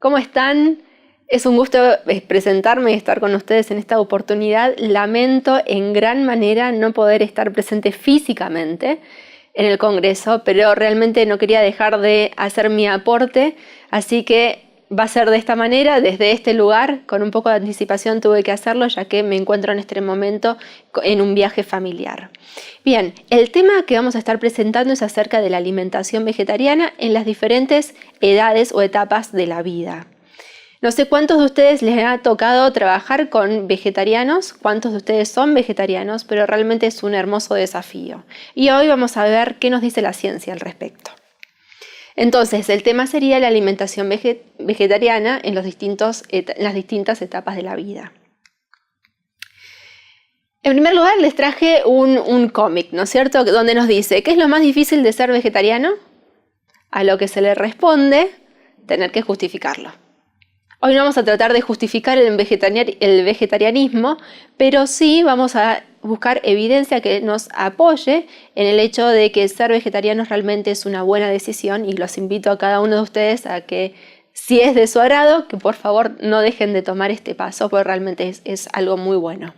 ¿Cómo están? Es un gusto presentarme y estar con ustedes en esta oportunidad. Lamento en gran manera no poder estar presente físicamente en el Congreso, pero realmente no quería dejar de hacer mi aporte, así que va a ser de esta manera, desde este lugar. Con un poco de anticipación tuve que hacerlo, ya que me encuentro en este momento en un viaje familiar. Bien, el tema que vamos a estar presentando es acerca de la alimentación vegetariana en las diferentes edades o etapas de la vida. No sé cuántos de ustedes les ha tocado trabajar con vegetarianos, cuántos de ustedes son vegetarianos, pero realmente es un hermoso desafío. Y hoy vamos a ver qué nos dice la ciencia al respecto. Entonces, el tema sería la alimentación vegetariana en las distintas etapas de la vida. En primer lugar, les traje un cómic, ¿no es cierto?, donde nos dice, ¿qué es lo más difícil de ser vegetariano? A lo que se le responde, tener que justificarlo. Hoy no vamos a tratar de justificar el vegetarianismo, pero sí vamos a buscar evidencia que nos apoye en el hecho de que ser vegetarianos realmente es una buena decisión, y los invito a cada uno de ustedes a que, si es de su agrado, que por favor no dejen de tomar este paso, porque realmente es algo muy bueno.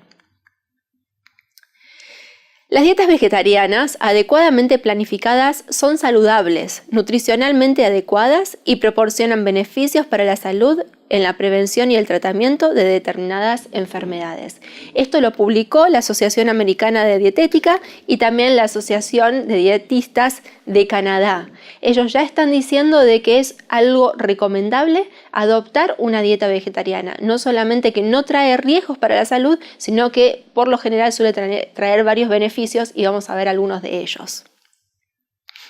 Las dietas vegetarianas adecuadamente planificadas son saludables, nutricionalmente adecuadas y proporcionan beneficios para la salud en la prevención y el tratamiento de determinadas enfermedades. Esto lo publicó la Asociación Americana de Dietética y también la Asociación de Dietistas de Canadá. Ellos ya están diciendo de que es algo recomendable adoptar una dieta vegetariana. No solamente que no trae riesgos para la salud, sino que por lo general suele traer varios beneficios, y vamos a ver algunos de ellos.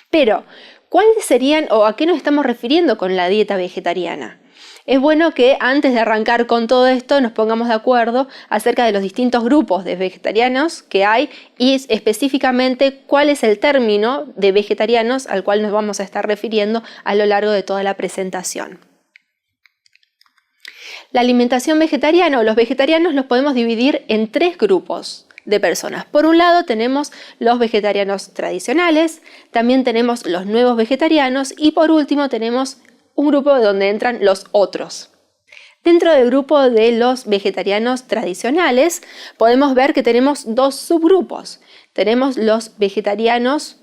Pero, ¿cuáles serían o a qué nos estamos refiriendo con la dieta vegetariana? Es bueno que antes de arrancar con todo esto nos pongamos de acuerdo acerca de los distintos grupos de vegetarianos que hay y específicamente cuál es el término de vegetarianos al cual nos vamos a estar refiriendo a lo largo de toda la presentación. La alimentación vegetariana o los vegetarianos los podemos dividir en tres grupos de personas. Por un lado tenemos los vegetarianos tradicionales, también tenemos los nuevos vegetarianos y por último tenemos un grupo donde entran los otros. Dentro del grupo de los vegetarianos tradicionales podemos ver que tenemos dos subgrupos. Tenemos los vegetarianos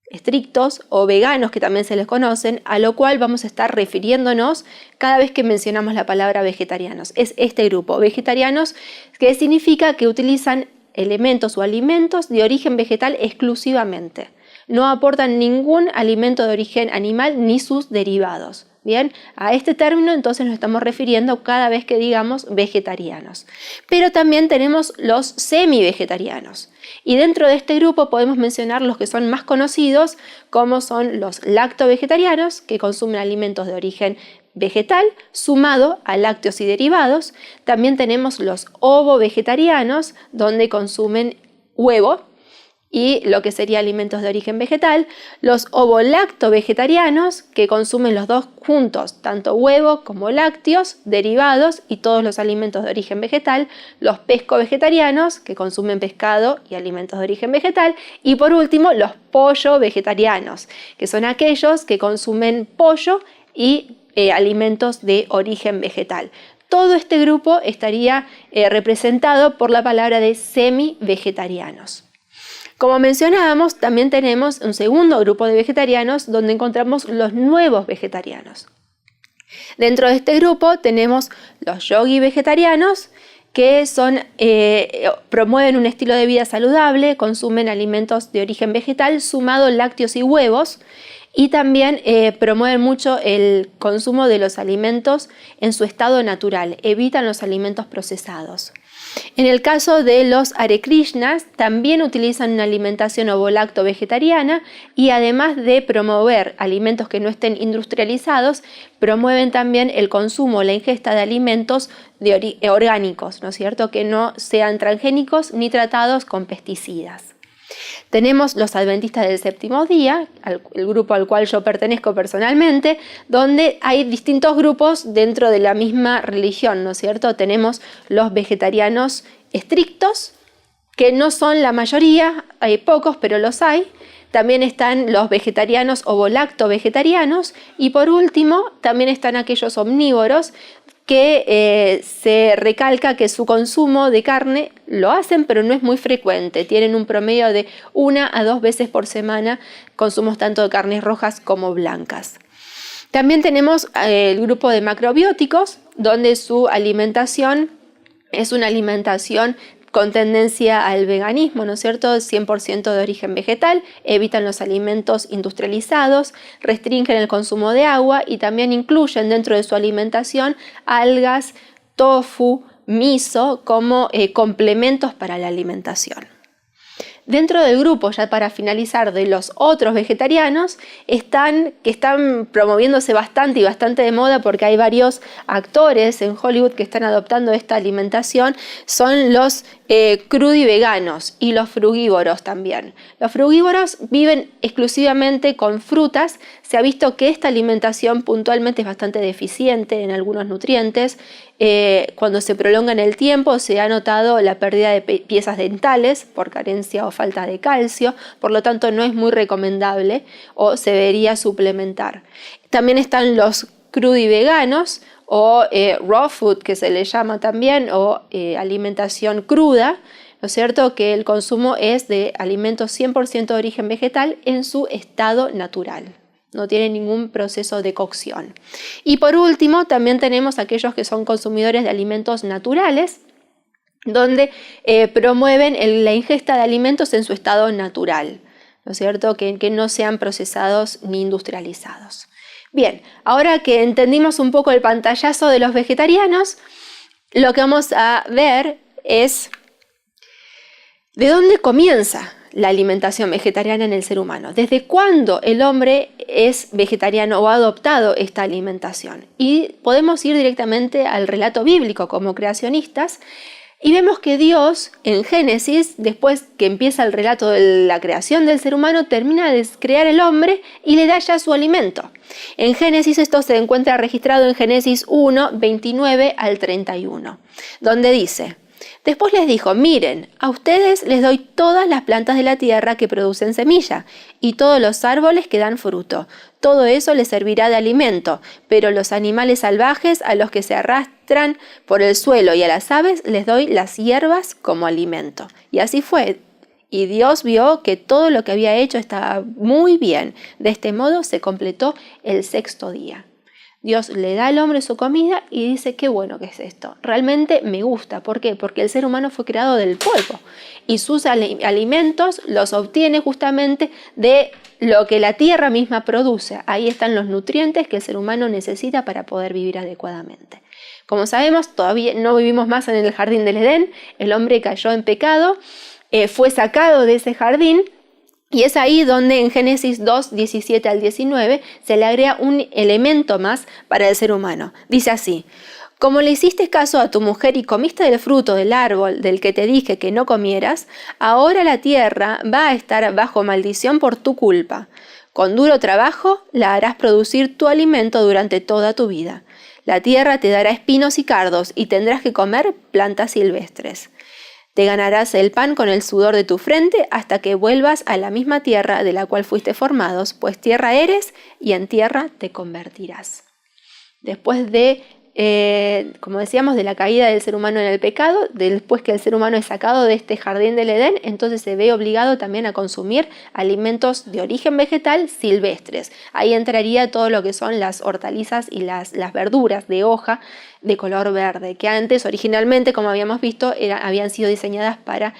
estrictos o veganos, que también se les conocen, a lo cual vamos a estar refiriéndonos cada vez que mencionamos la palabra vegetarianos. Es este grupo, vegetarianos, que significa que utilizan elementos o alimentos de origen vegetal exclusivamente. No aportan ningún alimento de origen animal ni sus derivados. Bien, a este término entonces nos estamos refiriendo cada vez que digamos vegetarianos. Pero también tenemos los semi-vegetarianos. Y dentro de este grupo podemos mencionar los que son más conocidos, como son los lacto-vegetarianos, que consumen alimentos de origen vegetal sumado a lácteos y derivados. También tenemos los ovo-vegetarianos, donde consumen huevo y lo que sería alimentos de origen vegetal, los ovo-lacto-vegetarianos, que consumen los dos juntos, tanto huevo como lácteos, derivados y todos los alimentos de origen vegetal, los pesco-vegetarianos, que consumen pescado y alimentos de origen vegetal, y por último los pollo-vegetarianos, que son aquellos que consumen pollo y alimentos de origen vegetal. Todo este grupo estaría representado por la palabra de semi-vegetarianos. Como mencionábamos, también tenemos un segundo grupo de vegetarianos donde encontramos los nuevos vegetarianos. Dentro de este grupo tenemos los yogi vegetarianos, que promueven un estilo de vida saludable, consumen alimentos de origen vegetal sumado lácteos y huevos, y también promueven mucho el consumo de los alimentos en su estado natural, evitan los alimentos procesados. En el caso de los Hare Krishnas, también utilizan una alimentación ovo-lacto vegetariana y además de promover alimentos que no estén industrializados, promueven también el consumo, la ingesta de alimentos orgánicos, ¿no es cierto?, que no sean transgénicos ni tratados con pesticidas. Tenemos los adventistas del séptimo día, el grupo al cual yo pertenezco personalmente, donde hay distintos grupos dentro de la misma religión, ¿no es cierto? Tenemos los vegetarianos estrictos, que no son la mayoría, hay pocos, pero los hay. También están los vegetarianos ovo-lacto-vegetarianos y por último también están aquellos omnívoros que se recalca que su consumo de carne lo hacen, pero no es muy frecuente. Tienen un promedio de 1 a 2 veces por semana consumos tanto de carnes rojas como blancas. También tenemos el grupo de macrobióticos, donde su alimentación es una alimentación con tendencia al veganismo, ¿no es cierto? 100% de origen vegetal, evitan los alimentos industrializados, restringen el consumo de agua y también incluyen dentro de su alimentación algas, tofu, miso como complementos para la alimentación. Dentro del grupo, ya para finalizar, de los otros vegetarianos, que están promoviéndose bastante y bastante de moda porque hay varios actores en Hollywood que están adoptando esta alimentación, son los crudiveganos y los frugívoros también. Los frugívoros viven exclusivamente con frutas. Se ha visto que esta alimentación puntualmente es bastante deficiente en algunos nutrientes. Cuando se prolonga en el tiempo se ha notado la pérdida de piezas dentales por carencia o falta de calcio, por lo tanto no es muy recomendable o se debería suplementar. También están los crudiveganos o raw food, que se le llama también, o alimentación cruda, ¿no es cierto? Que el consumo es de alimentos 100% de origen vegetal en su estado natural. No tiene ningún proceso de cocción. Y por último, también tenemos aquellos que son consumidores de alimentos naturales, donde promueven la ingesta de alimentos en su estado natural, ¿no es cierto? Que no sean procesados ni industrializados. Bien, ahora que entendimos un poco el pantallazo de los vegetarianos, lo que vamos a ver es de dónde comienza la alimentación vegetariana en el ser humano. ¿Desde cuándo el hombre es vegetariano o ha adoptado esta alimentación? Y podemos ir directamente al relato bíblico como creacionistas y vemos que Dios en Génesis, después que empieza el relato de la creación del ser humano, termina de crear el hombre y le da ya su alimento. En Génesis esto se encuentra registrado en Génesis 1, 29 al 31, donde dice: Después les dijo, miren, a ustedes les doy todas las plantas de la tierra que producen semilla y todos los árboles que dan fruto. Todo eso les servirá de alimento, pero los animales salvajes a los que se arrastran por el suelo y a las aves les doy las hierbas como alimento. Y así fue. Y Dios vio que todo lo que había hecho estaba muy bien. De este modo se completó el 6º día. Dios le da al hombre su comida y dice, qué bueno que es esto. Realmente me gusta. ¿Por qué? Porque el ser humano fue creado del polvo y sus alimentos los obtiene justamente de lo que la tierra misma produce. Ahí están los nutrientes que el ser humano necesita para poder vivir adecuadamente. Como sabemos, todavía no vivimos más en el jardín del Edén. El hombre cayó en pecado, fue sacado de ese jardín. Y es ahí donde en Génesis 2, 17 al 19 se le agrega un elemento más para el ser humano. Dice así: como le hiciste caso a tu mujer y comiste del fruto del árbol del que te dije que no comieras, ahora la tierra va a estar bajo maldición por tu culpa. Con duro trabajo la harás producir tu alimento durante toda tu vida. La tierra te dará espinos y cardos y tendrás que comer plantas silvestres. Te ganarás el pan con el sudor de tu frente hasta que vuelvas a la misma tierra de la cual fuiste formados, pues tierra eres y en tierra te convertirás. Después de, como decíamos, de la caída del ser humano en el pecado, después que el ser humano es sacado de este jardín del Edén, entonces se ve obligado también a consumir alimentos de origen vegetal silvestres. Ahí entraría todo lo que son las hortalizas y las verduras de hoja de color verde, que antes originalmente, como habíamos visto, habían sido diseñadas para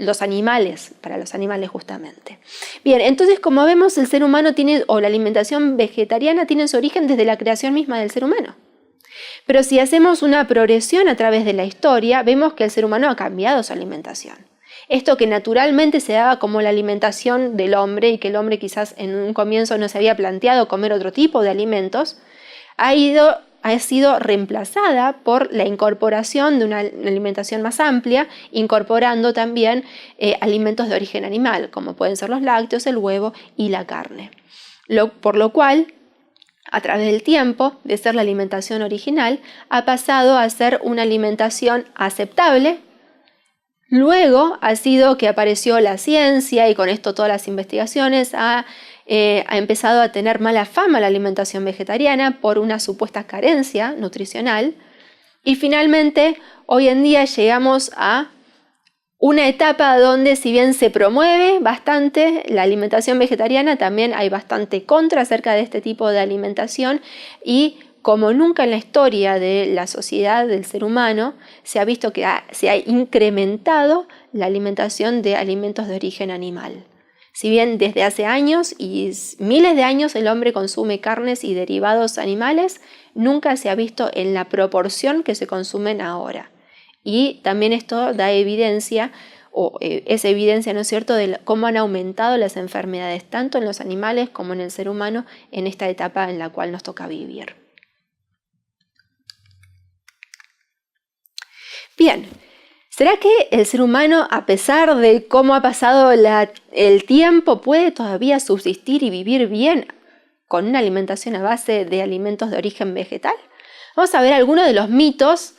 los animales justamente. Bien, entonces como vemos, el ser humano o la alimentación vegetariana tiene su origen desde la creación misma del ser humano. Pero si hacemos una progresión a través de la historia, vemos que el ser humano ha cambiado su alimentación. Esto que naturalmente se daba como la alimentación del hombre y que el hombre quizás en un comienzo no se había planteado comer otro tipo de alimentos, ha sido reemplazada por la incorporación de una alimentación más amplia, incorporando también alimentos de origen animal, como pueden ser los lácteos, el huevo y la carne. Por lo cual, a través del tiempo, de ser la alimentación original, ha pasado a ser una alimentación aceptable, Luego ha sido que apareció la ciencia y con esto todas las investigaciones ha empezado a tener mala fama la alimentación vegetariana por una supuesta carencia nutricional. Y finalmente, hoy en día llegamos a una etapa donde, si bien se promueve bastante la alimentación vegetariana, también hay bastante contra acerca de este tipo de alimentación, y como nunca en la historia de la sociedad del ser humano se ha visto que se ha incrementado la alimentación de alimentos de origen animal. Si bien desde hace años y miles de años el hombre consume carnes y derivados animales, nunca se ha visto en la proporción que se consumen ahora. Y también esto da evidencia, o es evidencia, ¿no es cierto?, de cómo han aumentado las enfermedades tanto en los animales como en el ser humano en esta etapa en la cual nos toca vivir. Bien, ¿será que el ser humano, a pesar de cómo ha pasado el tiempo, puede todavía subsistir y vivir bien con una alimentación a base de alimentos de origen vegetal? Vamos a ver algunos de los mitos,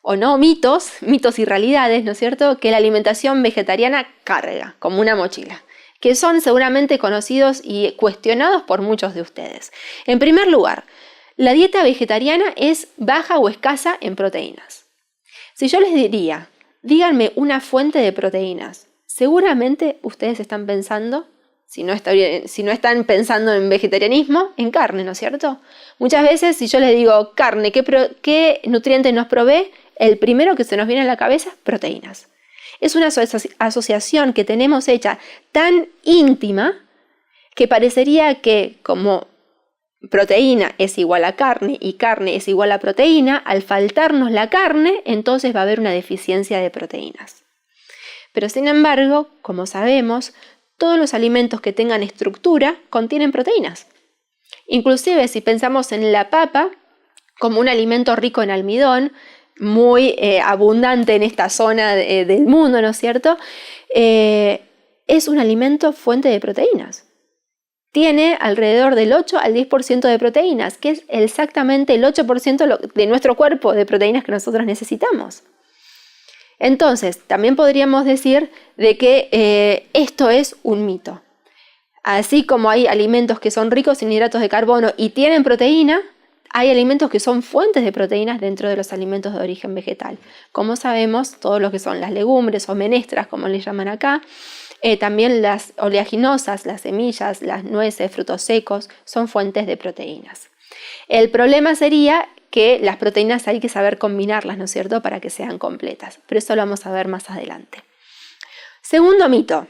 o no mitos y realidades, ¿no es cierto?, que la alimentación vegetariana carga como una mochila, que son seguramente conocidos y cuestionados por muchos de ustedes. En primer lugar, la dieta vegetariana es baja o escasa en proteínas. Si yo les diría, díganme una fuente de proteínas, seguramente ustedes están pensando, si no están pensando en vegetarianismo, en carne, ¿no es cierto? Muchas veces, si yo les digo carne, ¿qué nutrientes nos provee? El primero que se nos viene a la cabeza es proteínas. Es una asociación que tenemos hecha tan íntima que parecería que como proteína es igual a carne y carne es igual a proteína, al faltarnos la carne, entonces va a haber una deficiencia de proteínas. Pero sin embargo, como sabemos, todos los alimentos que tengan estructura contienen proteínas. Inclusive si pensamos en la papa como un alimento rico en almidón, muy abundante en esta zona del mundo, ¿no es cierto? Es un alimento fuente de proteínas. Tiene alrededor del 8 al 10% de proteínas, que es exactamente el 8% de nuestro cuerpo de proteínas que nosotros necesitamos. Entonces, también podríamos decir de que esto es un mito. Así como hay alimentos que son ricos en hidratos de carbono y tienen proteína, hay alimentos que son fuentes de proteínas dentro de los alimentos de origen vegetal. Como sabemos, todo lo que son las legumbres o menestras, como les llaman acá, también las oleaginosas, las semillas, las nueces, frutos secos, son fuentes de proteínas. El problema sería que las proteínas hay que saber combinarlas, ¿no es cierto?, para que sean completas. Pero eso lo vamos a ver más adelante. Segundo mito.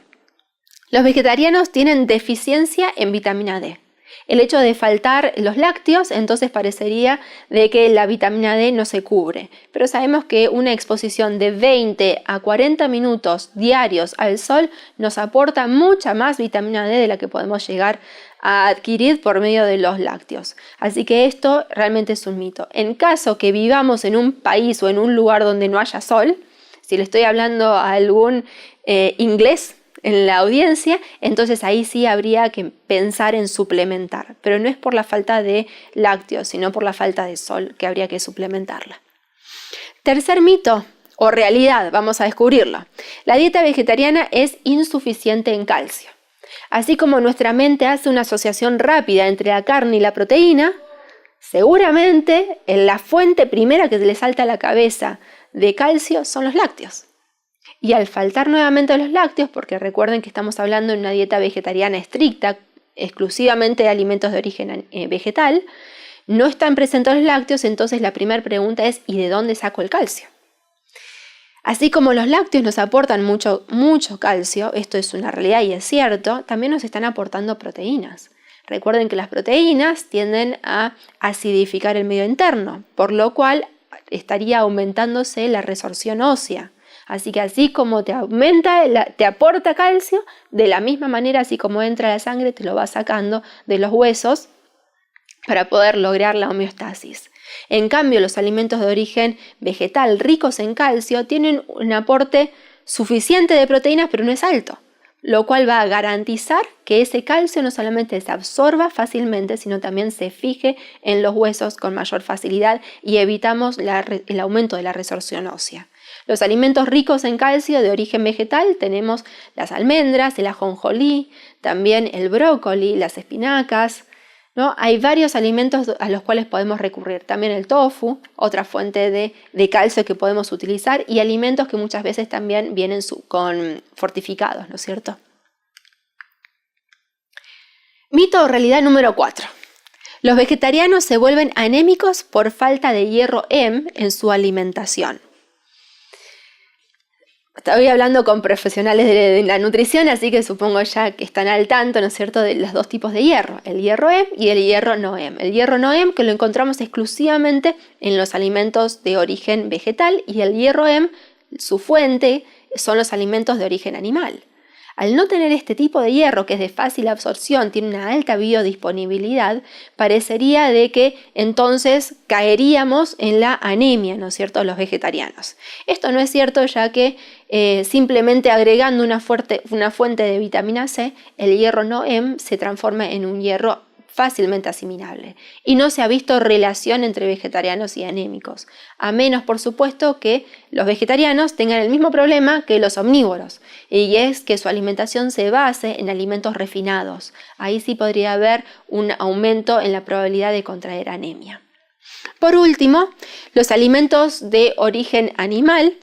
Los vegetarianos tienen deficiencia en vitamina D. El hecho de faltar los lácteos, entonces parecería de que la vitamina D no se cubre. Pero sabemos que una exposición de 20 a 40 minutos diarios al sol nos aporta mucha más vitamina D de la que podemos llegar a adquirir por medio de los lácteos. Así que esto realmente es un mito. En caso que vivamos en un país o en un lugar donde no haya sol, si le estoy hablando a algún inglés en la audiencia, entonces ahí sí habría que pensar en suplementar, pero no es por la falta de lácteos, sino por la falta de sol que habría que suplementarla. Tercer mito o realidad, vamos a descubrirlo. La dieta vegetariana es insuficiente en calcio. Así como nuestra mente hace una asociación rápida entre la carne y la proteína, seguramente la fuente primera que se le salta a la cabeza de calcio son los lácteos. Y al faltar nuevamente los lácteos, porque recuerden que estamos hablando de una dieta vegetariana estricta, exclusivamente de alimentos de origen vegetal, no están presentes los lácteos, entonces la primera pregunta es ¿y de dónde saco el calcio? Así como los lácteos nos aportan mucho calcio, esto es una realidad y es cierto, también nos están aportando proteínas. Recuerden que las proteínas tienden a acidificar el medio interno, por lo cual estaría aumentándose la resorción ósea. Así que así como te aporta calcio, de la misma manera, así como entra a la sangre, te lo va sacando de los huesos para poder lograr la homeostasis. En cambio, los alimentos de origen vegetal ricos en calcio tienen un aporte suficiente de proteínas, pero no es alto, lo cual va a garantizar que ese calcio no solamente se absorba fácilmente, sino también se fije en los huesos con mayor facilidad y evitamos el aumento de la resorción ósea. Los alimentos ricos en calcio de origen vegetal tenemos las almendras, el ajonjolí, también el brócoli, las espinacas, ¿no? Hay varios alimentos a los cuales podemos recurrir. También el tofu, otra fuente de calcio que podemos utilizar, y alimentos que muchas veces también vienen con fortificados, ¿no es cierto? Mito o realidad número 4. Los vegetarianos se vuelven anémicos por falta de hierro Hem en su alimentación. Estoy hablando con profesionales de la nutrición, así que supongo ya que están al tanto, ¿no es cierto?, de los dos tipos de hierro, el hierro Hem y el hierro no Hem. El hierro no Hem, que lo encontramos exclusivamente en los alimentos de origen vegetal, y el hierro Hem, su fuente, son los alimentos de origen animal. Al no tener este tipo de hierro, que es de fácil absorción, tiene una alta biodisponibilidad, parecería de que entonces caeríamos en la anemia, ¿no es cierto?, los vegetarianos. Esto no es cierto, ya que simplemente agregando una fuente de vitamina C, el hierro no Hem se transforma en un hierro fácilmente asimilable, y no se ha visto relación entre vegetarianos y anémicos, a menos, por supuesto, que los vegetarianos tengan el mismo problema que los omnívoros, y es que su alimentación se base en alimentos refinados. Ahí sí podría haber un aumento en la probabilidad de contraer anemia. Por último, los alimentos de origen animal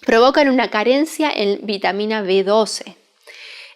provocan una carencia en vitamina B12.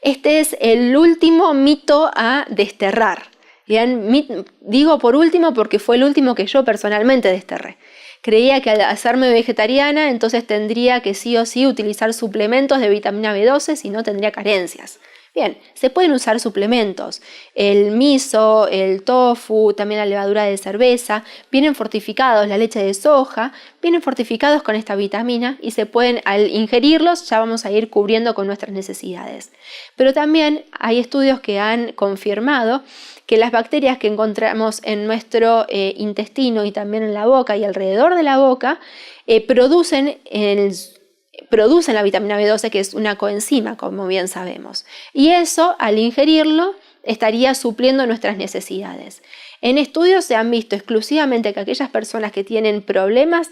Este es el último mito a desterrar. Bien, digo por último porque fue el último que yo personalmente desterré. Creía que al hacerme vegetariana entonces tendría que sí o sí utilizar suplementos de vitamina B12, si no tendría carencias. Bien, se pueden usar suplementos. El miso, el tofu, también la levadura de cerveza, vienen fortificados, la leche de soja, vienen fortificados con esta vitamina, y se pueden, al ingerirlos, ya vamos a ir cubriendo con nuestras necesidades. Pero también hay estudios que han confirmado que las bacterias que encontramos en nuestro intestino y también en la boca y alrededor de la boca producen la vitamina B12, que es una coenzima, como bien sabemos. Y eso, al ingerirlo, estaría supliendo nuestras necesidades. En estudios se han visto exclusivamente que aquellas personas que tienen problemas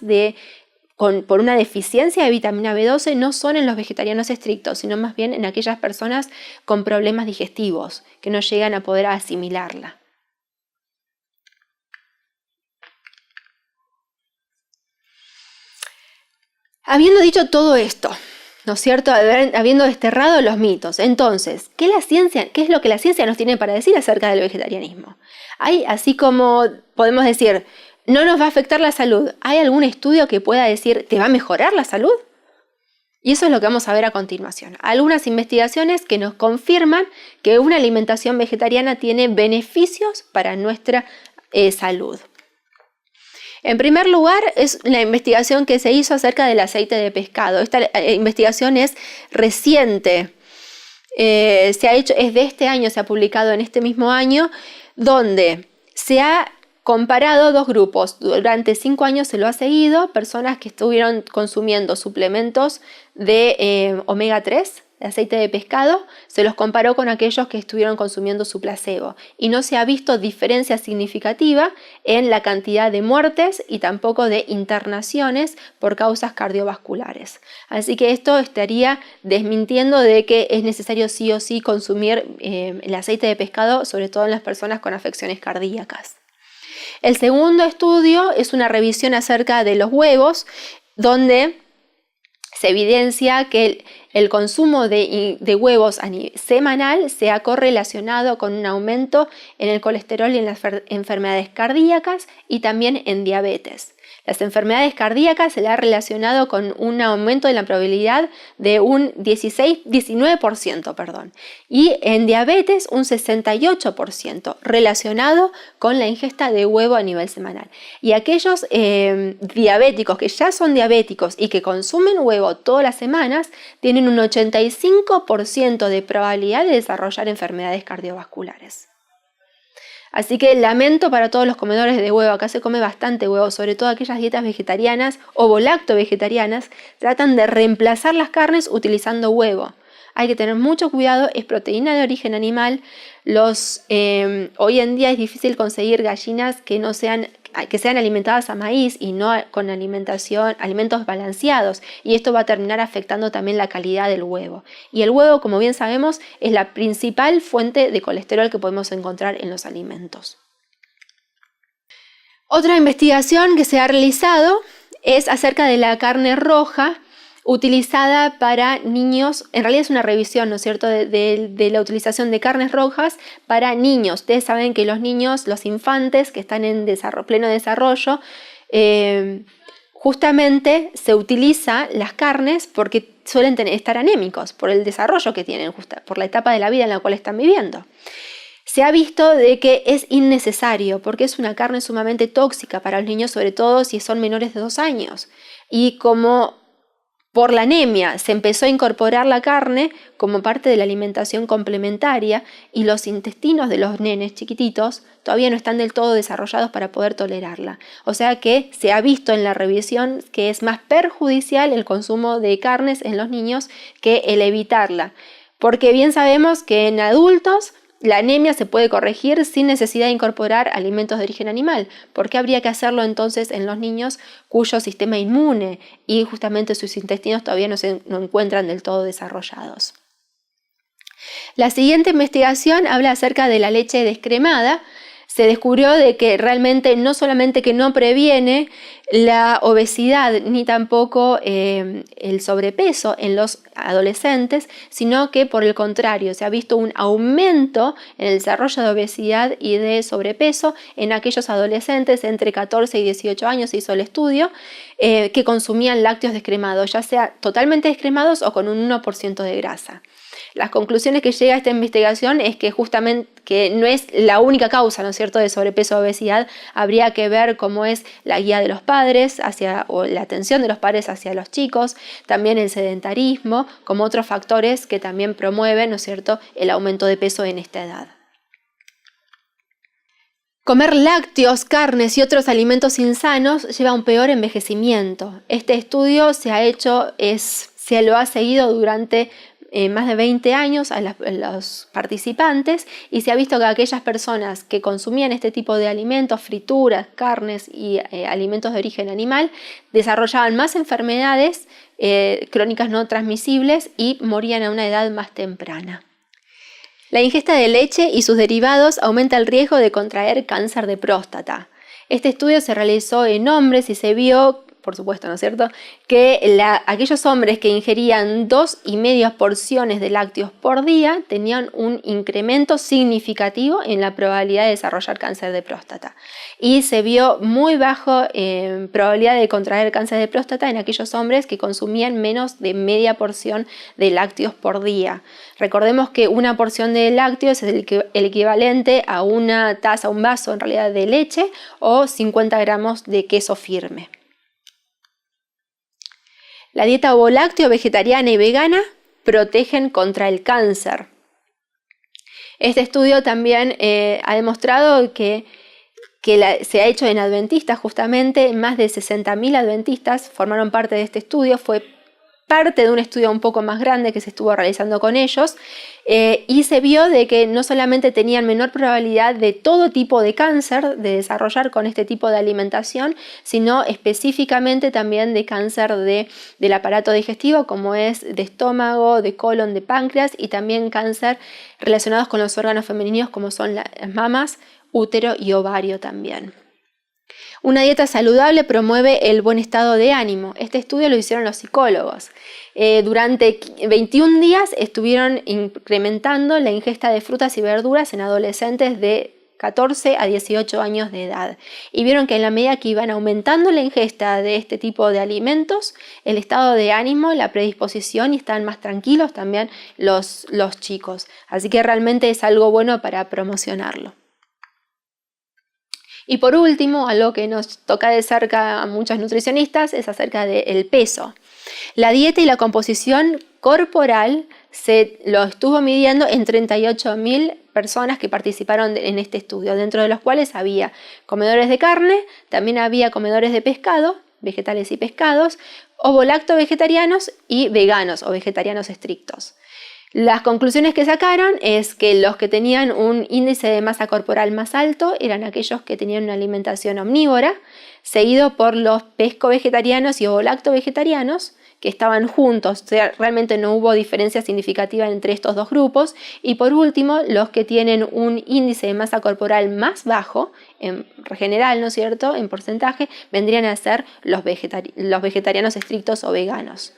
por una deficiencia de vitamina B12 no son en los vegetarianos estrictos, sino más bien en aquellas personas con problemas digestivos, que no llegan a poder asimilarla. Habiendo dicho todo esto, ¿no es cierto?, habiendo desterrado los mitos, entonces, ¿qué es lo que la ciencia nos tiene para decir acerca del vegetarianismo? Hay, así como podemos decir, no nos va a afectar la salud, ¿hay algún estudio que pueda decir, ¿te va a mejorar la salud? Y eso es lo que vamos a ver a continuación. Algunas investigaciones que nos confirman que una alimentación vegetariana tiene beneficios para nuestra salud. En primer lugar, es la investigación que se hizo acerca del aceite de pescado. Esta investigación es reciente. Es de este año, se ha publicado en este mismo año, donde se ha comparado dos grupos. Durante 5 años se lo ha seguido, personas que estuvieron consumiendo suplementos de omega 3, de aceite de pescado, se los comparó con aquellos que estuvieron consumiendo su placebo, y no se ha visto diferencia significativa en la cantidad de muertes y tampoco de internaciones por causas cardiovasculares. Así que esto estaría desmintiendo de que es necesario sí o sí consumir el aceite de pescado, sobre todo en las personas con afecciones cardíacas. El segundo estudio es una revisión acerca de los huevos, donde se evidencia que el consumo de huevos semanal se ha correlacionado con un aumento en el colesterol y en las enfermedades cardíacas, y también en diabetes. Las enfermedades cardíacas se le ha relacionado con un aumento de la probabilidad de un 19%, y en diabetes un 68%, relacionado con la ingesta de huevo a nivel semanal. Y aquellos diabéticos que ya son diabéticos y que consumen huevo todas las semanas tienen un 85% de probabilidad de desarrollar enfermedades cardiovasculares. Así que lamento para todos los comedores de huevo. Acá se come bastante huevo, sobre todo aquellas dietas vegetarianas o volacto-vegetarianas tratan de reemplazar las carnes utilizando huevo. Hay que tener mucho cuidado, es proteína de origen animal. Hoy en día es difícil conseguir gallinas que no sean que sean alimentadas a maíz y no con alimentos balanceados, y esto va a terminar afectando también la calidad del huevo. Y el huevo, como bien sabemos, es la principal fuente de colesterol que podemos encontrar en los alimentos. Otra investigación que se ha realizado es acerca de la carne roja utilizada para niños. En realidad es una revisión, ¿no es cierto?, de la utilización de carnes rojas para niños. Ustedes saben que los niños, los infantes que están en pleno desarrollo, justamente se utiliza las carnes porque suelen estar anémicos por el desarrollo que tienen, por la etapa de la vida en la cual están viviendo. Se ha visto de que es innecesario porque es una carne sumamente tóxica para los niños, sobre todo si son menores de 2 años. Y como por la anemia se empezó a incorporar la carne como parte de la alimentación complementaria y los intestinos de los nenes chiquititos todavía no están del todo desarrollados para poder tolerarla. O sea que se ha visto en la revisión que es más perjudicial el consumo de carnes en los niños que el evitarla. Porque bien sabemos que en adultos la anemia se puede corregir sin necesidad de incorporar alimentos de origen animal. ¿Por qué habría que hacerlo entonces en los niños cuyo sistema inmune y justamente sus intestinos todavía no encuentran del todo desarrollados? La siguiente investigación habla acerca de la leche descremada. Se descubrió de que realmente no solamente que no previene la obesidad ni tampoco el sobrepeso en los adolescentes, sino que por el contrario se ha visto un aumento en el desarrollo de obesidad y de sobrepeso en aquellos adolescentes entre 14 y 18 años, se hizo el estudio, que consumían lácteos descremados, ya sea totalmente descremados o con un 1% de grasa. Las conclusiones que llega a esta investigación es que justamente que no es la única causa, ¿no es cierto?, de sobrepeso o obesidad. Habría que ver cómo es la guía de los padres o la atención de los padres hacia los chicos, también el sedentarismo, como otros factores que también promueven, ¿no es cierto?, el aumento de peso en esta edad. Comer lácteos, carnes y otros alimentos insanos lleva a un peor envejecimiento. Este estudio se lo ha seguido durante más de 20 años a los participantes y se ha visto que aquellas personas que consumían este tipo de alimentos, frituras, carnes y alimentos de origen animal, desarrollaban más enfermedades crónicas no transmisibles y morían a una edad más temprana. La ingesta de leche y sus derivados aumenta el riesgo de contraer cáncer de próstata. Este estudio se realizó en hombres y se vio, por supuesto, ¿no es cierto?, que aquellos hombres que ingerían 2,5 porciones de lácteos por día tenían un incremento significativo en la probabilidad de desarrollar cáncer de próstata. Y se vio muy bajo probabilidad de contraer cáncer de próstata en aquellos hombres que consumían menos de media porción de lácteos por día. Recordemos que una porción de lácteos es el equivalente a una taza, un vaso en realidad de leche o 50 gramos de queso firme. La dieta ovolácteo, vegetariana y vegana protegen contra el cáncer. Este estudio también ha demostrado que se ha hecho en adventistas, justamente más de 60.000 adventistas formaron parte de este estudio. Fue parte de un estudio un poco más grande que se estuvo realizando con ellos y se vio de que no solamente tenían menor probabilidad de todo tipo de cáncer de desarrollar con este tipo de alimentación, sino específicamente también de cáncer del aparato digestivo, como es de estómago, de colon, de páncreas, y también cáncer relacionados con los órganos femeninos como son las mamas, útero y ovario también. Una dieta saludable promueve el buen estado de ánimo. Este estudio lo hicieron los psicólogos. Durante 21 días estuvieron incrementando la ingesta de frutas y verduras en adolescentes de 14 a 18 años de edad. Y vieron que en la medida que iban aumentando la ingesta de este tipo de alimentos, el estado de ánimo, la predisposición, y estaban más tranquilos también los chicos. Así que realmente es algo bueno para promocionarlo. Y por último, algo que nos toca de cerca a muchos nutricionistas es acerca del peso. La dieta y la composición corporal se lo estuvo midiendo en 38.000 personas que participaron en este estudio, dentro de los cuales había comedores de carne, también había comedores de pescado, vegetales y pescados, ovolacto vegetarianos y veganos o vegetarianos estrictos. Las conclusiones que sacaron es que los que tenían un índice de masa corporal más alto eran aquellos que tenían una alimentación omnívora, seguido por los pesco-vegetarianos y ovo-lacto-vegetarianos, que estaban juntos, o sea, realmente no hubo diferencia significativa entre estos dos grupos. Y por último, los que tienen un índice de masa corporal más bajo, en general, ¿no es cierto?, en porcentaje, vendrían a ser los vegetarianos estrictos o veganos.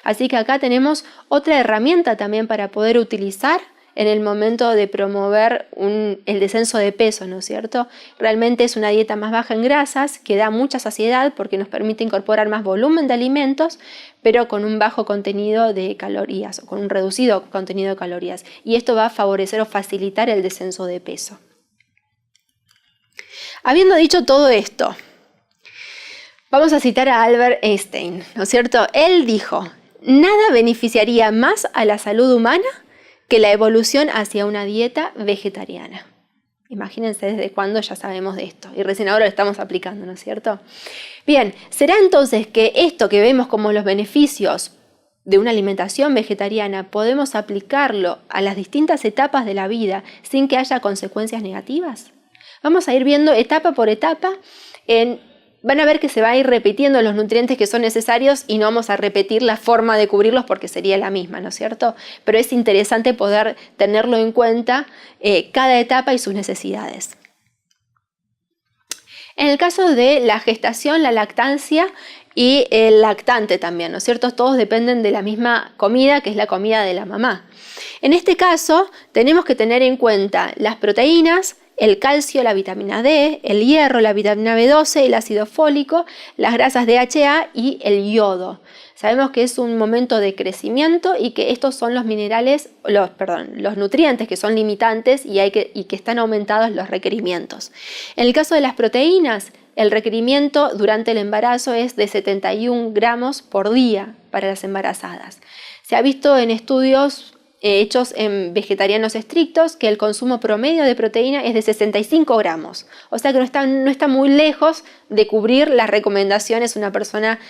Así que acá tenemos otra herramienta también para poder utilizar en el momento de promover el descenso de peso, ¿no es cierto? Realmente es una dieta más baja en grasas que da mucha saciedad porque nos permite incorporar más volumen de alimentos, pero con un bajo contenido de calorías o con un reducido contenido de calorías. Y esto va a favorecer o facilitar el descenso de peso. Habiendo dicho todo esto, vamos a citar a Albert Einstein, ¿no es cierto? Él dijo: nada beneficiaría más a la salud humana que la evolución hacia una dieta vegetariana. Imagínense desde cuándo ya sabemos de esto y recién ahora lo estamos aplicando, ¿no es cierto? Bien, ¿será entonces que esto que vemos como los beneficios de una alimentación vegetariana podemos aplicarlo a las distintas etapas de la vida sin que haya consecuencias negativas? Vamos a ir viendo etapa por etapa. Van a ver que se va a ir repitiendo los nutrientes que son necesarios y no vamos a repetir la forma de cubrirlos porque sería la misma, ¿no es cierto? Pero es interesante poder tenerlo en cuenta cada etapa y sus necesidades. En el caso de la gestación, la lactancia y el lactante también, ¿no es cierto? Todos dependen de la misma comida, que es la comida de la mamá. En este caso, tenemos que tener en cuenta las proteínas, el calcio, la vitamina D, el hierro, la vitamina B12, el ácido fólico, las grasas DHA y el yodo. Sabemos que es un momento de crecimiento y que estos son los los nutrientes que son limitantes y que están aumentados los requerimientos. En el caso de las proteínas, el requerimiento durante el embarazo es de 71 gramos por día para las embarazadas. Se ha visto en estudios hechos en vegetarianos estrictos que el consumo promedio de proteína es de 65 gramos. O sea que no está muy lejos de cubrir las recomendaciones de una persona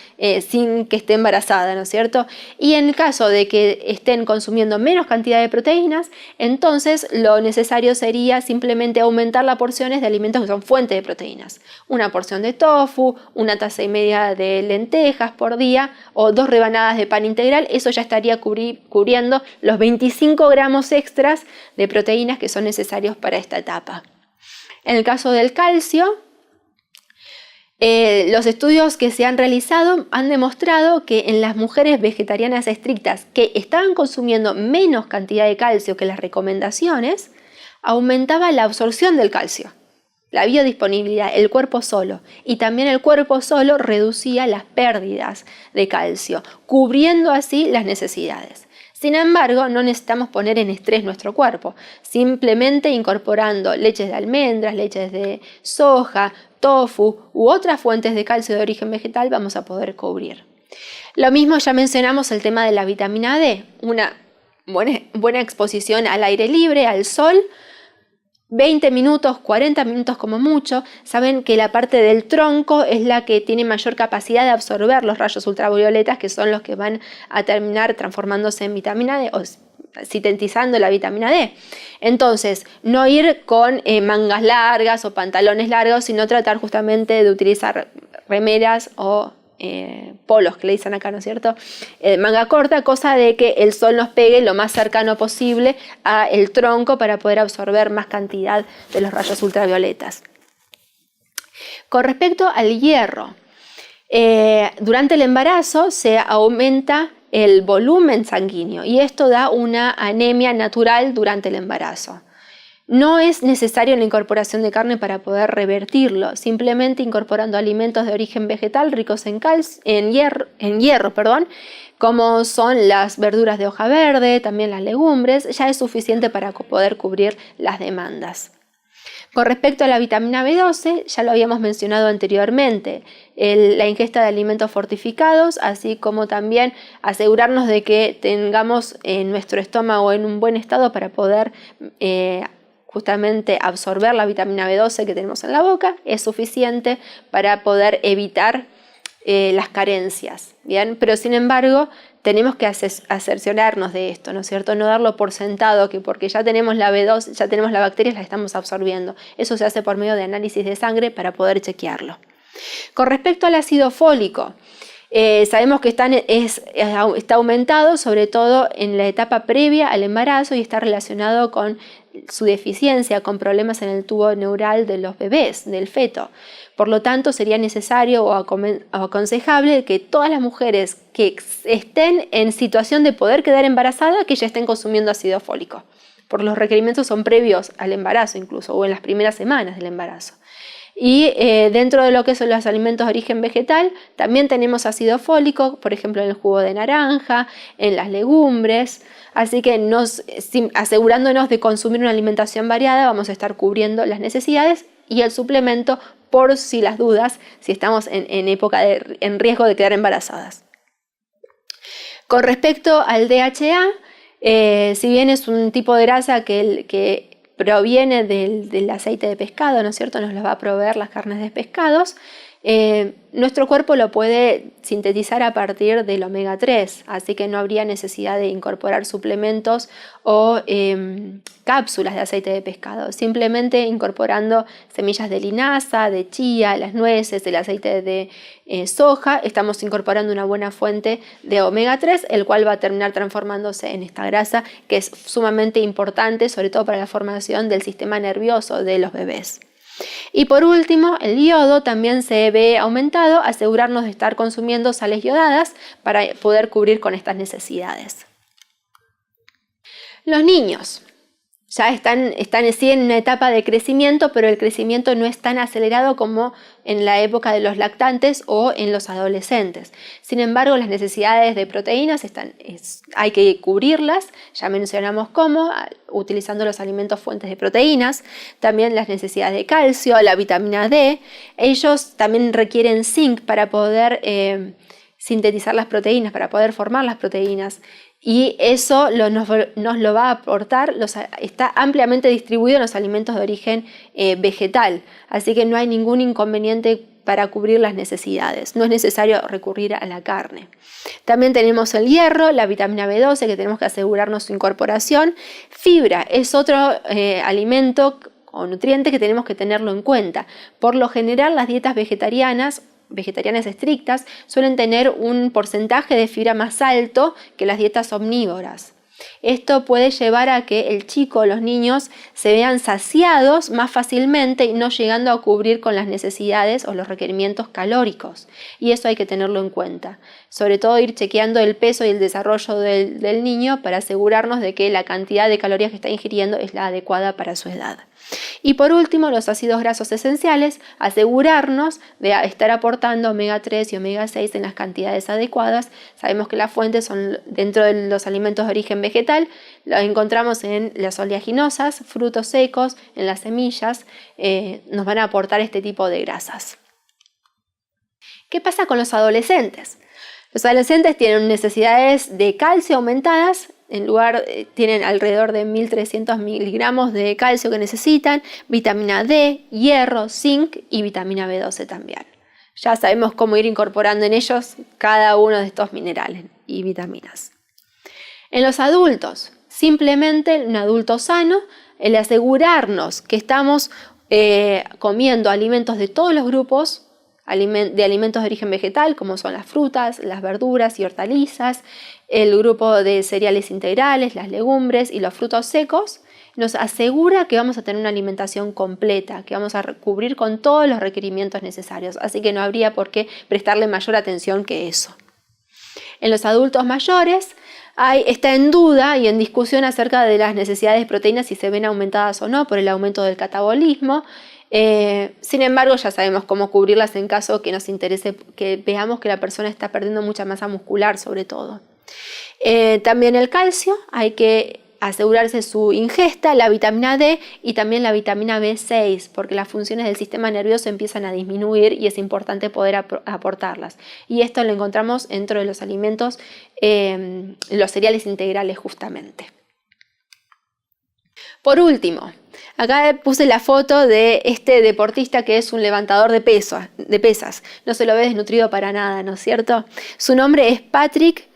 sin que esté embarazada, ¿no es cierto? Y en el caso de que estén consumiendo menos cantidad de proteínas, entonces lo necesario sería simplemente aumentar las porciones de alimentos que son fuente de proteínas. Una porción de tofu, una taza y media de lentejas por día o 2 rebanadas de pan integral. Eso ya estaría cubriendo los 25 gramos extras de proteínas que son necesarios para esta etapa. En el caso del calcio, los estudios que se han realizado han demostrado que en las mujeres vegetarianas estrictas que estaban consumiendo menos cantidad de calcio que las recomendaciones, aumentaba la absorción del calcio, la biodisponibilidad, el cuerpo solo. Y también el cuerpo solo reducía las pérdidas de calcio, cubriendo así las necesidades. Sin embargo, no necesitamos poner en estrés nuestro cuerpo, simplemente incorporando leches de almendras, leches de soja, tofu u otras fuentes de calcio de origen vegetal vamos a poder cubrir. Lo mismo ya mencionamos el tema de la vitamina D, una buena exposición al aire libre, al sol, 20 minutos, 40 minutos como mucho. Saben que la parte del tronco es la que tiene mayor capacidad de absorber los rayos ultravioletas, que son los que van a terminar transformándose en vitamina D o sintetizando la vitamina D. Entonces, no ir con mangas largas o pantalones largos, sino tratar justamente de utilizar remeras o polos, que le dicen acá, ¿no es cierto? Manga corta, cosa de que el sol nos pegue lo más cercano posible al tronco para poder absorber más cantidad de los rayos ultravioletas. Con respecto al hierro, durante el embarazo se aumenta el volumen sanguíneo y esto da una anemia natural durante el embarazo. No es necesario la incorporación de carne para poder revertirlo, simplemente incorporando alimentos de origen vegetal ricos en hierro, como son las verduras de hoja verde, también las legumbres, ya es suficiente para poder cubrir las demandas. Con respecto a la vitamina B12, ya lo habíamos mencionado anteriormente, la ingesta de alimentos fortificados, así como también asegurarnos de que tengamos nuestro estómago en un buen estado para poder justamente absorber la vitamina B12 que tenemos en la boca, es suficiente para poder evitar las carencias, ¿bien? Pero sin embargo tenemos que cerciorarnos de esto, ¿no es cierto? No darlo por sentado, que porque ya tenemos la B2, ya tenemos la bacteria, la estamos absorbiendo. Eso se hace por medio de análisis de sangre para poder chequearlo. Con respecto al ácido fólico, sabemos que está aumentado sobre todo en la etapa previa al embarazo y está relacionado con su deficiencia, con problemas en el tubo neural de los bebés, del feto. Por lo tanto, sería necesario o aconsejable que todas las mujeres que estén en situación de poder quedar embarazadas, que ya estén consumiendo ácido fólico. Porque los requerimientos son previos al embarazo incluso, o en las primeras semanas del embarazo. Y dentro de lo que son los alimentos de origen vegetal, también tenemos ácido fólico, por ejemplo en el jugo de naranja, en las legumbres. Así que asegurándonos de consumir una alimentación variada, vamos a estar cubriendo las necesidades y el suplemento por si las dudas, si estamos en riesgo de quedar embarazadas. Con respecto al DHA, si bien es un tipo de grasa que proviene del aceite de pescado, ¿no es cierto? Nos lo va a proveer las carnes de pescados. Nuestro cuerpo lo puede sintetizar a partir del omega 3, así que no habría necesidad de incorporar suplementos o cápsulas de aceite de pescado. Simplemente incorporando semillas de linaza, de chía, las nueces, el aceite de soja, estamos incorporando una buena fuente de omega 3, el cual va a terminar transformándose en esta grasa que es sumamente importante, sobre todo para la formación del sistema nervioso de los bebés. Y por último, el yodo también se ve aumentado, asegurarnos de estar consumiendo sales yodadas para poder cubrir con estas necesidades. Los niños ya están sí en una etapa de crecimiento, pero el crecimiento no es tan acelerado como en la época de los lactantes o en los adolescentes. Sin embargo, las necesidades de proteínas hay que cubrirlas, ya mencionamos cómo, utilizando los alimentos fuentes de proteínas, también las necesidades de calcio, la vitamina D. Ellos también requieren zinc para poder sintetizar las proteínas, para poder formar las proteínas. Y eso nos lo va a aportar, está ampliamente distribuido en los alimentos de origen vegetal, así que no hay ningún inconveniente para cubrir las necesidades, no es necesario recurrir a la carne. También tenemos el hierro, la vitamina B12 que tenemos que asegurarnos su incorporación. Fibra es otro alimento o nutriente que tenemos que tenerlo en cuenta. Por lo general las dietas vegetarianas estrictas suelen tener un porcentaje de fibra más alto que las dietas omnívoras. Esto puede llevar a que el chico, los niños, se vean saciados más fácilmente y no llegando a cubrir con las necesidades o los requerimientos calóricos. Y eso hay que tenerlo en cuenta. Sobre todo ir chequeando el peso y el desarrollo del niño para asegurarnos de que la cantidad de calorías que está ingiriendo es la adecuada para su edad. Y por último, los ácidos grasos esenciales, asegurarnos de estar aportando omega 3 y omega 6 en las cantidades adecuadas. Sabemos que las fuentes son dentro de los alimentos de origen vegetal, los encontramos en las oleaginosas, frutos secos, en las semillas, nos van a aportar este tipo de grasas. ¿Qué pasa con los adolescentes? Los adolescentes tienen necesidades de calcio aumentadas. Tienen alrededor de 1.300 miligramos de calcio que necesitan, vitamina D, hierro, zinc y vitamina B12 también. Ya sabemos cómo ir incorporando en ellos cada uno de estos minerales y vitaminas. En los adultos, simplemente un adulto sano, el asegurarnos que estamos comiendo alimentos de todos los grupos, de alimentos de origen vegetal, como son las frutas, las verduras y hortalizas, el grupo de cereales integrales, las legumbres y los frutos secos, nos asegura que vamos a tener una alimentación completa, que vamos a cubrir con todos los requerimientos necesarios, así que no habría por qué prestarle mayor atención que eso. En los adultos mayores está en duda y en discusión acerca de las necesidades de proteínas, si se ven aumentadas o no por el aumento del catabolismo. Sin embargo, ya sabemos cómo cubrirlas en caso que nos interese, que veamos que la persona está perdiendo mucha masa muscular sobre todo. También el calcio, hay que asegurarse su ingesta, la vitamina D y también la vitamina B6, porque las funciones del sistema nervioso empiezan a disminuir y es importante poder aportarlas. Y esto lo encontramos dentro de los alimentos, los cereales integrales justamente. Por último, acá puse la foto de este deportista que es un levantador de pesas. No se lo ve desnutrido para nada, ¿no es cierto? Su nombre es Patrick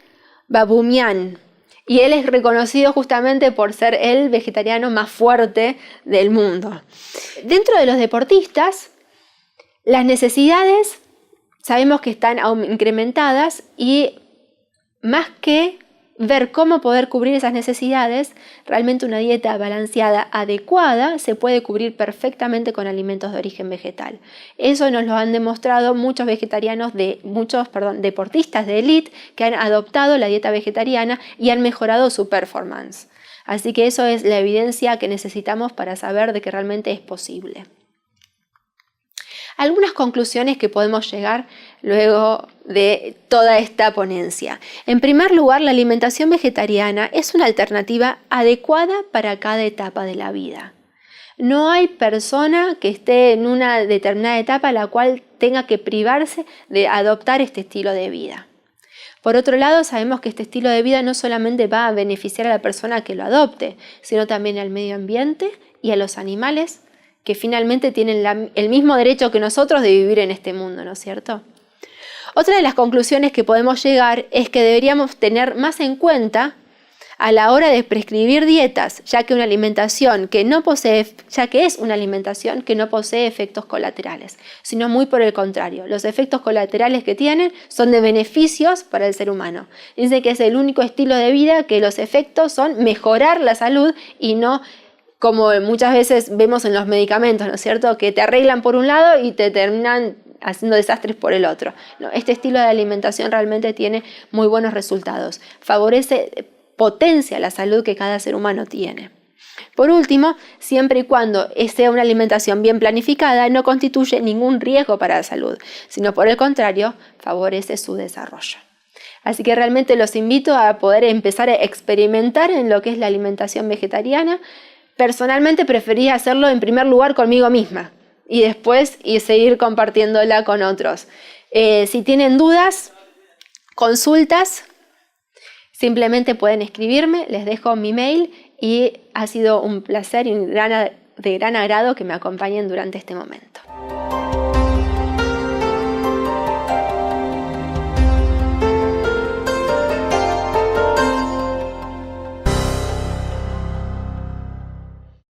Babumian. Y él es reconocido justamente por ser el vegetariano más fuerte del mundo. Dentro de los deportistas, las necesidades sabemos que están incrementadas y más que ver cómo poder cubrir esas necesidades, realmente una dieta balanceada adecuada se puede cubrir perfectamente con alimentos de origen vegetal. Eso nos lo han demostrado muchos deportistas de élite que han adoptado la dieta vegetariana y han mejorado su performance. Así que eso es la evidencia que necesitamos para saber de que realmente es posible. Algunas conclusiones que podemos llegar luego de toda esta ponencia. En primer lugar, la alimentación vegetariana es una alternativa adecuada para cada etapa de la vida. No hay persona que esté en una determinada etapa la cual tenga que privarse de adoptar este estilo de vida. Por otro lado, sabemos que este estilo de vida no solamente va a beneficiar a la persona que lo adopte, sino también al medio ambiente y a los animales, que finalmente tienen el mismo derecho que nosotros de vivir en este mundo, ¿no es cierto? Otra de las conclusiones que podemos llegar es que deberíamos tener más en cuenta a la hora de prescribir dietas, ya que es una alimentación que no posee efectos colaterales, sino muy por el contrario. Los efectos colaterales que tienen son de beneficios para el ser humano. Dice que es el único estilo de vida que los efectos son mejorar la salud y no como muchas veces vemos en los medicamentos, ¿no es cierto?, que te arreglan por un lado y te terminan haciendo desastres por el otro. No, este estilo de alimentación realmente tiene muy buenos resultados. Potencia la salud que cada ser humano tiene. Por último, siempre y cuando sea una alimentación bien planificada, no constituye ningún riesgo para la salud, sino por el contrario, favorece su desarrollo. Así que realmente los invito a poder empezar a experimentar en lo que es la alimentación vegetariana. Personalmente preferí hacerlo en primer lugar conmigo misma y después seguir compartiéndola con otros. Si tienen dudas, consultas, simplemente pueden escribirme, les dejo mi mail y ha sido un placer y de gran agrado que me acompañen durante este momento.